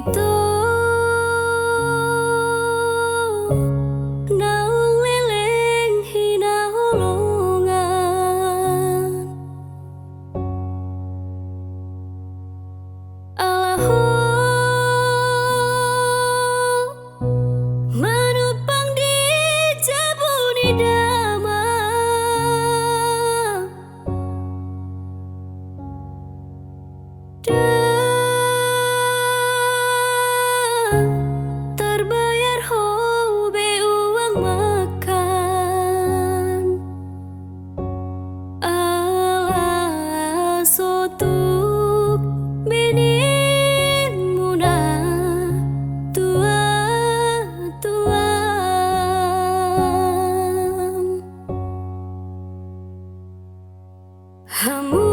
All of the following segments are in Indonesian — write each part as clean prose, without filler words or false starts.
itu naung leleng hina holongan Allahu manupang di jabuni damang terbayar hobe uang makan ala sotuk benin muna tua hamu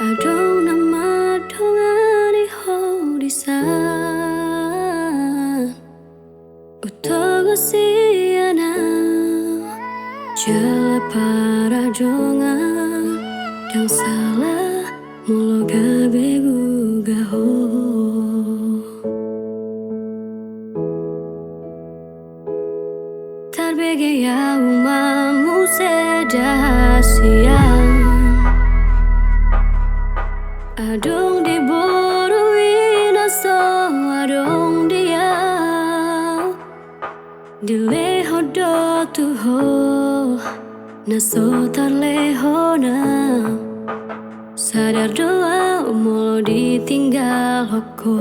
Adong nama dongani ho disan Utogo siana Jala para dongan Dang salah mulo gabe gugaho Tarbege ya umamu sedasian Adong di boruin aso adong dia Dileho do tuho naso tarleho na Sadar doa umul ditinggal hoko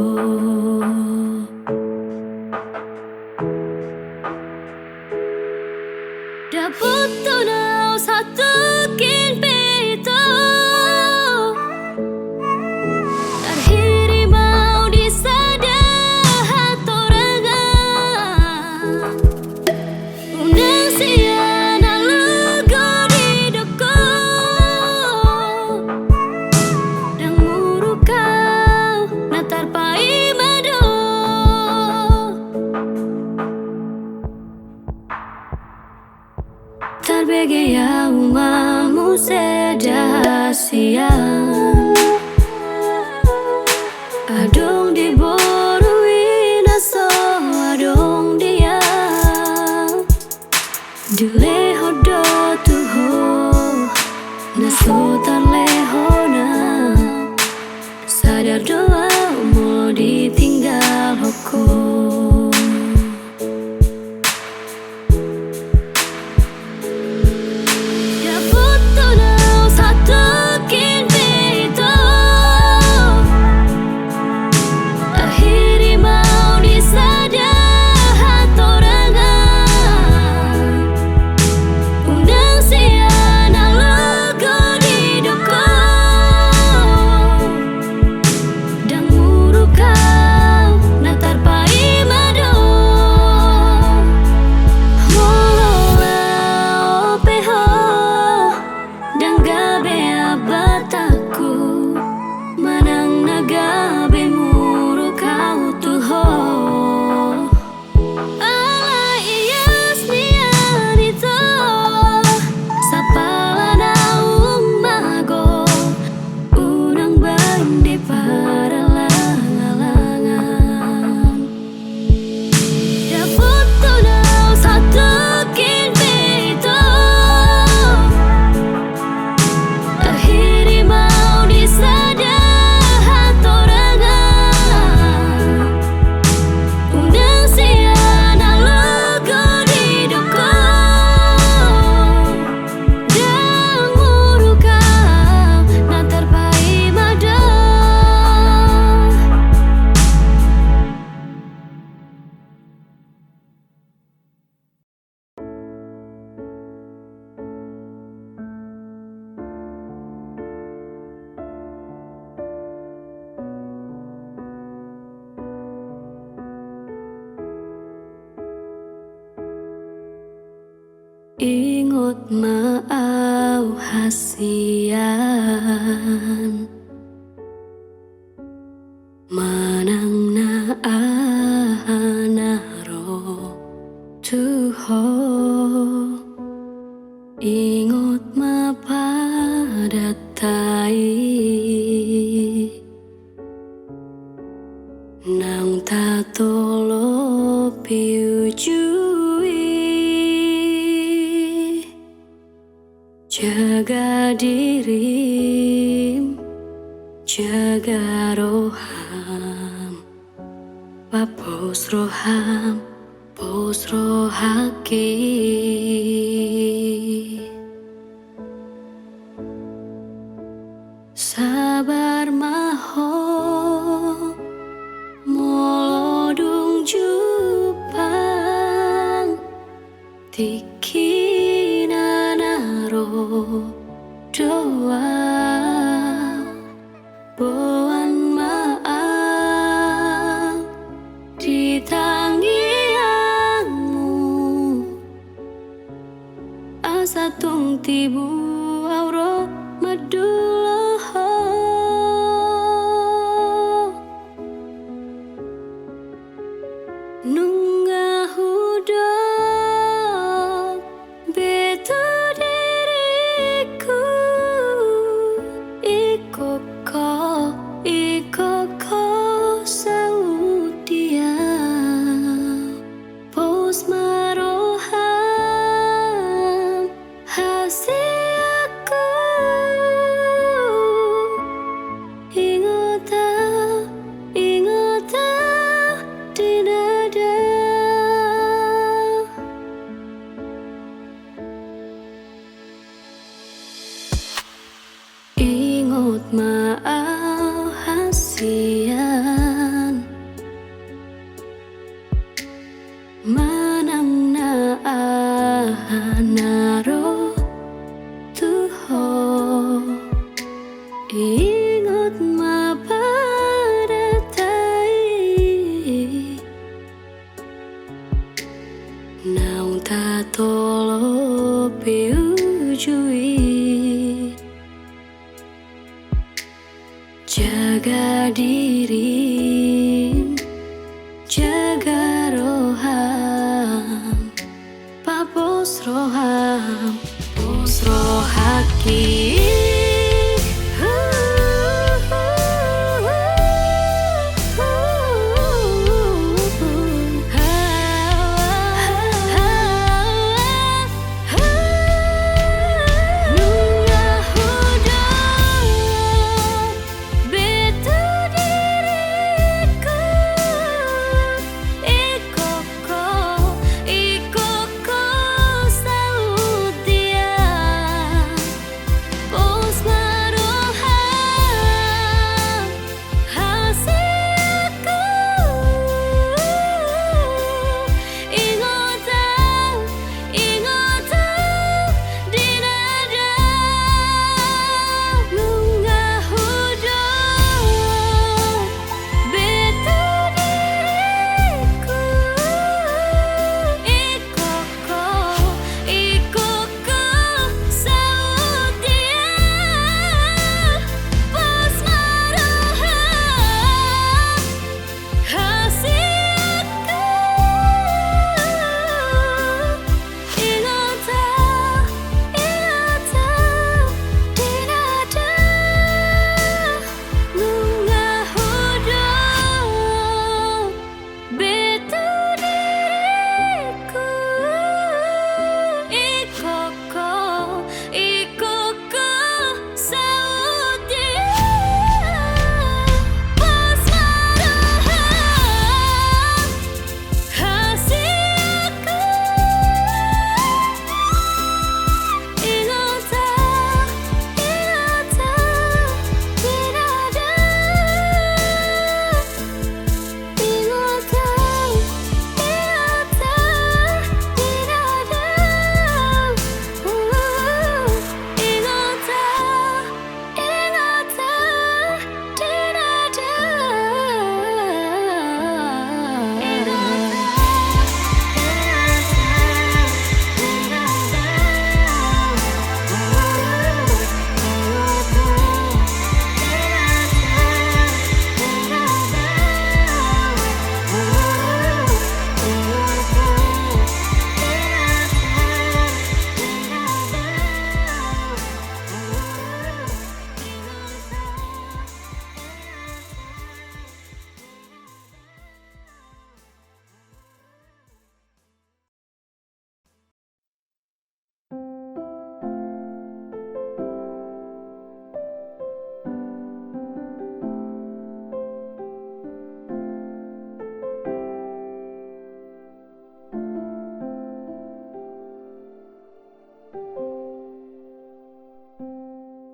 Dapet tunau satu kin pito Terhiri mau disadah hatorangan Undang siana lugo di doko Dan muru kau natar pai mado Tarbege ya umamu sedasian Adong di boruin aso adong dia Dileho do tuho naso tarleho na Sadar doa umul ditinggal hoko Ingot maau hasian Manang na anaro tuho Ingot mapadatai Nang tatolo piujui Jaga dirim, jaga roham Papos roham, pos rohaki Sabar maho, molodung jupang Tikina naro doa Boan maaf di tangianmu Asa tung tibu auro maduloho ikoko saudia pos maroham hasiaku ingota dinada ingot maal hasian manang naro tuho ingot mapadatai naung tatolo piujui jaga diri, jaga roham, papos roham, pos rohaki.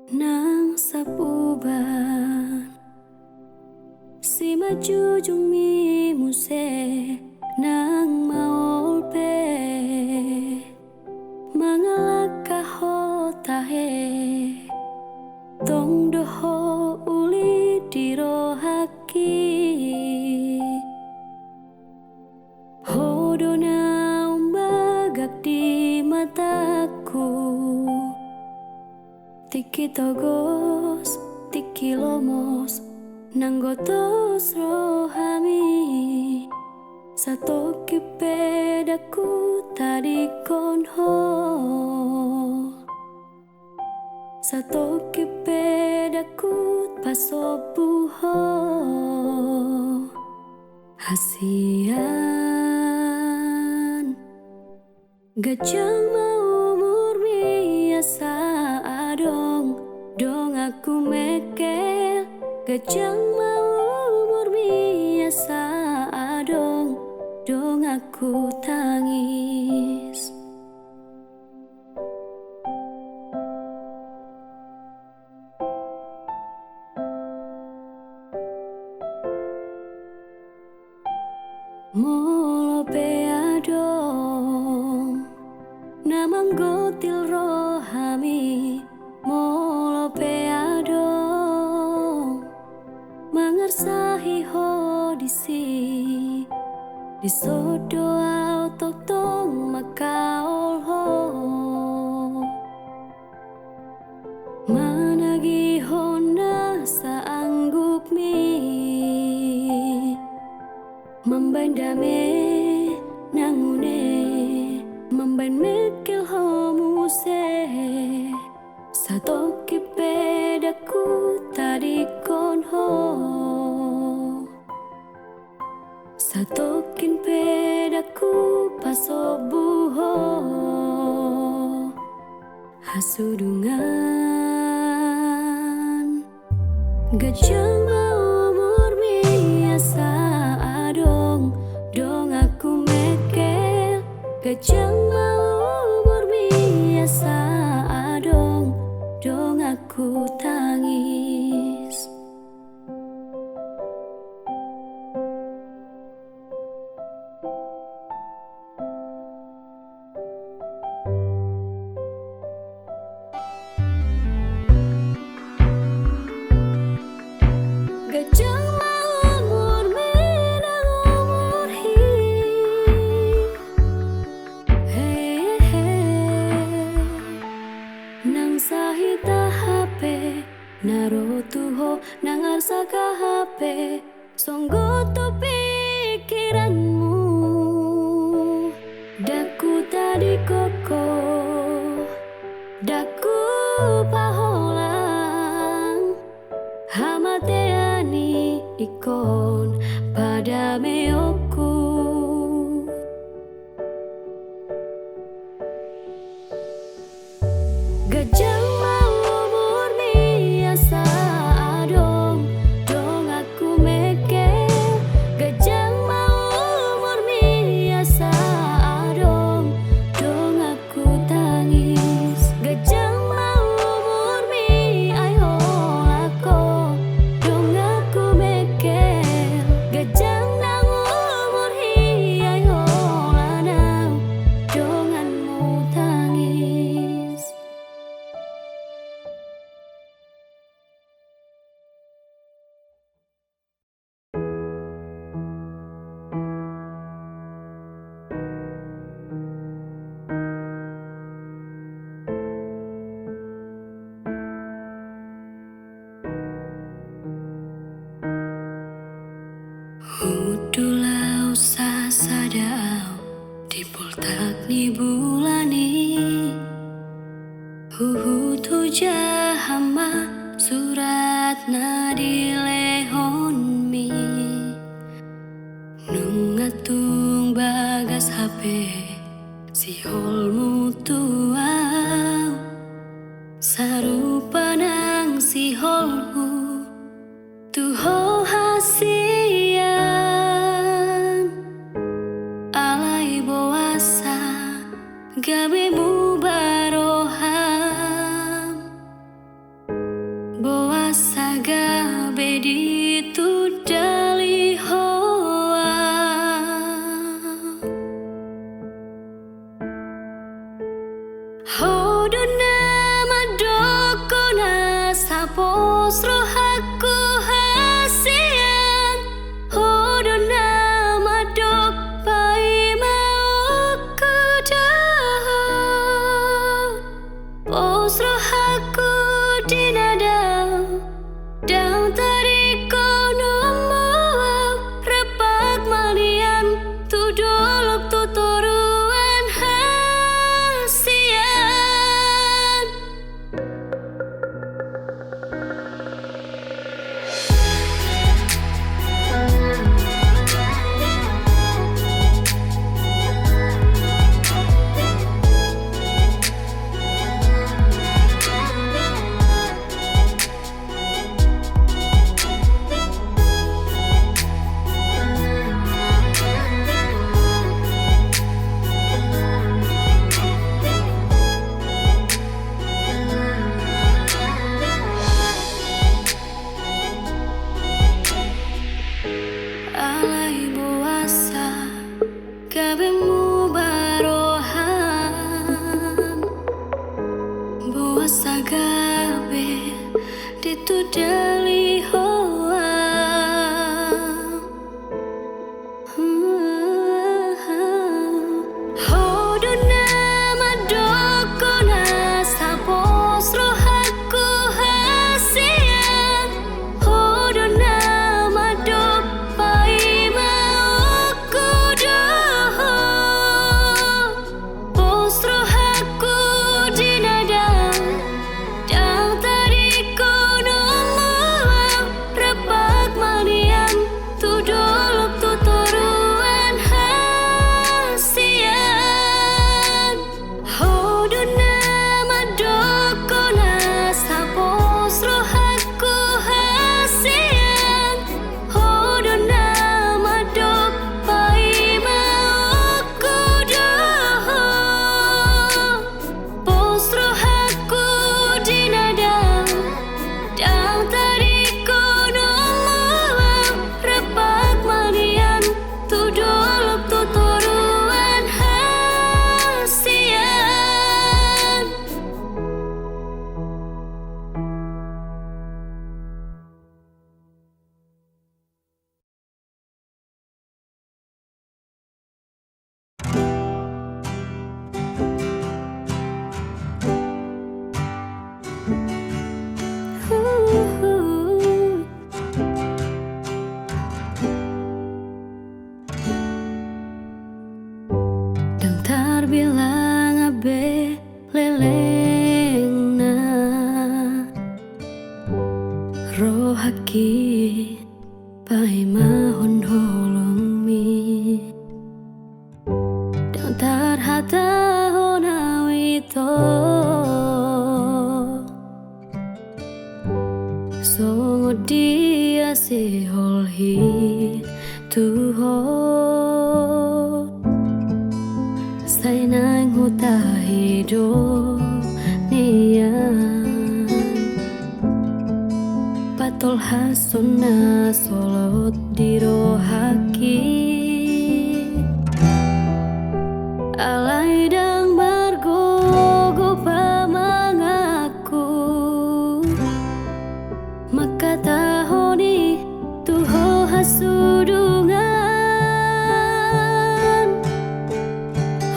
Nang sapuban si maju jumi muse nang maolpe mangalaka hotahe tong doho uli dirohaki hodona umbagak di mataku tiki togos, tiki lomos, nanggotos rohami Satu kipedaku tadi konho Satu kipedaku pasobuho hasian gajang mau umur biasa adong dong aku mekel gajang mau umur biasa adong dong aku tangis. Molo peadong namang gotil rohami molo peadong mangersahi hodisi disodo auto tong makaol ho managi hona saanggup mi membandame nangune memban mekel homuse satu kipedaku tadi konho satu kin pedaku pasobuho hasudungan gajang mau umur biasa adong dong aku mekel gajang mau umur biasa adong dong aku tangis. Gajang mau umur minang umur nang sahita HP narutuho nang arsaka HP songgo to pikiranmu daku tadi koko daku paholang hamateani ikon pada meoku gajang mau umur biasa adong dong aku mekel gajang mau umur biasa adong dong aku tangis gajang mau umur mi ayo ako dong aku mekel gajang nang umur hi ayo lanang donganmu tangis. Hudulau sasadao dipultak ni bulani huhut hujahama surat nadilehon mi nungatung bagas HP si holmu tuau sarupa nang si holhu tuho hasian alai boasa gabemu baroham boasa gabe ditu dali hoa hodona madokona sapos rohaku hasian hodona madok pai mau kedah pos rohaku dinadau dang tari kono mau repak malian tu dolok tu toruan hasian dali hoa hodona madokona sapos rohaku hasian hodona madok pai mauku doho pos rohaku dinadang dang tariku numuang repak manian tu dolok tu toruan hasian hodona madokona sapos rohaku hasian hodona madok pai mauku doho pos rohaku dinadang dang tariku numuang repak manian tu dolok tu toruan hasian dan terbilang abe lelengna rohaki pai mahon holong mi dan terhata honawito songo dia si holhi tuho say nang hutahi do niyan patol hasuna solot dirohaki alai dang bargogo pamangaku maka tahoni tuho hasudungan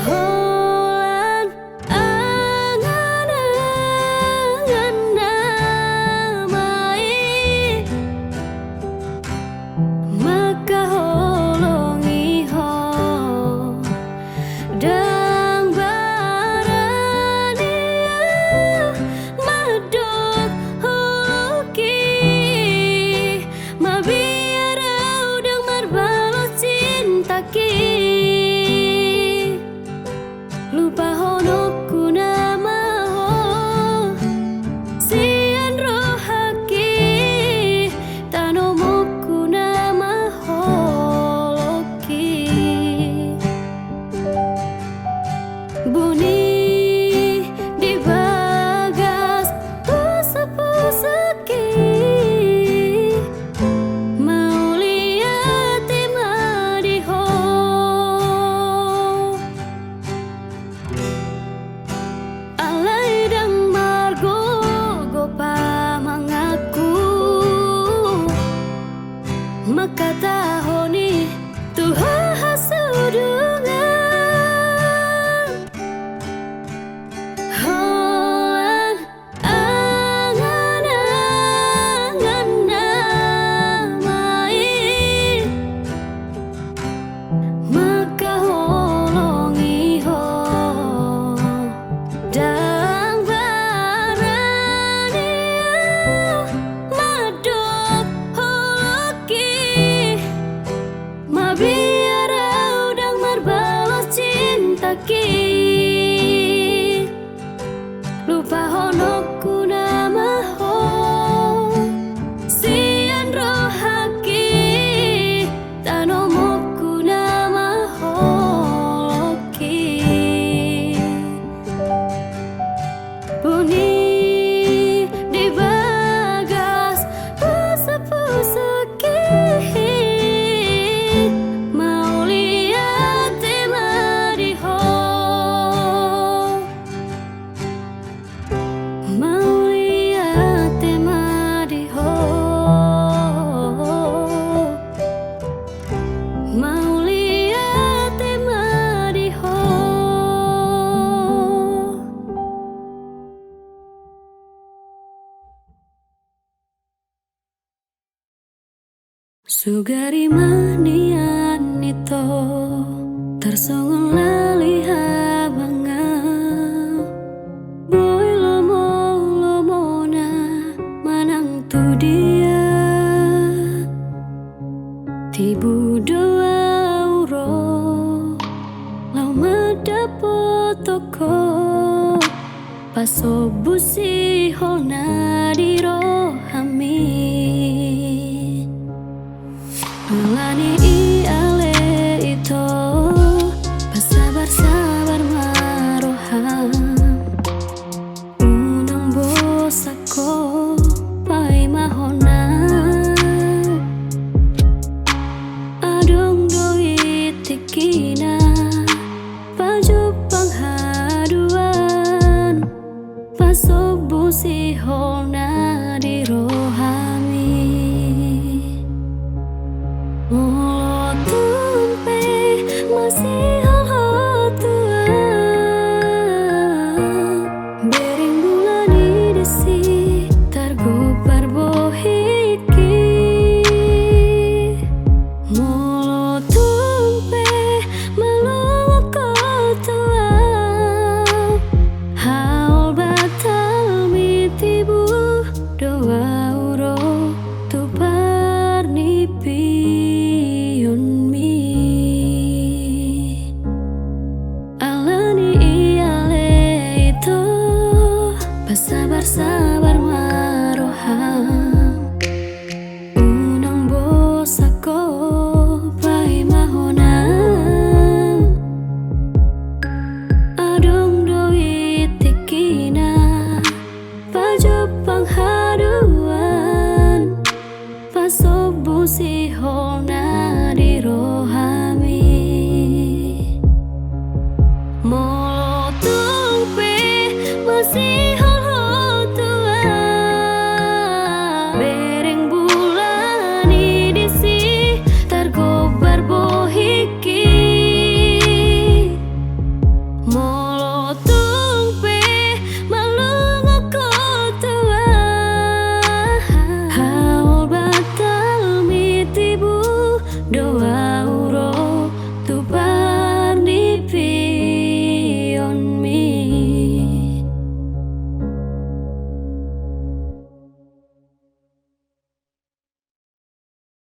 holan angan-angan namai maka holongi ho dan Sugari manian itu tersongon lali habanga boy lomo na manang tu dia tibu doa uro lau madapo toko paso busi hol nadiro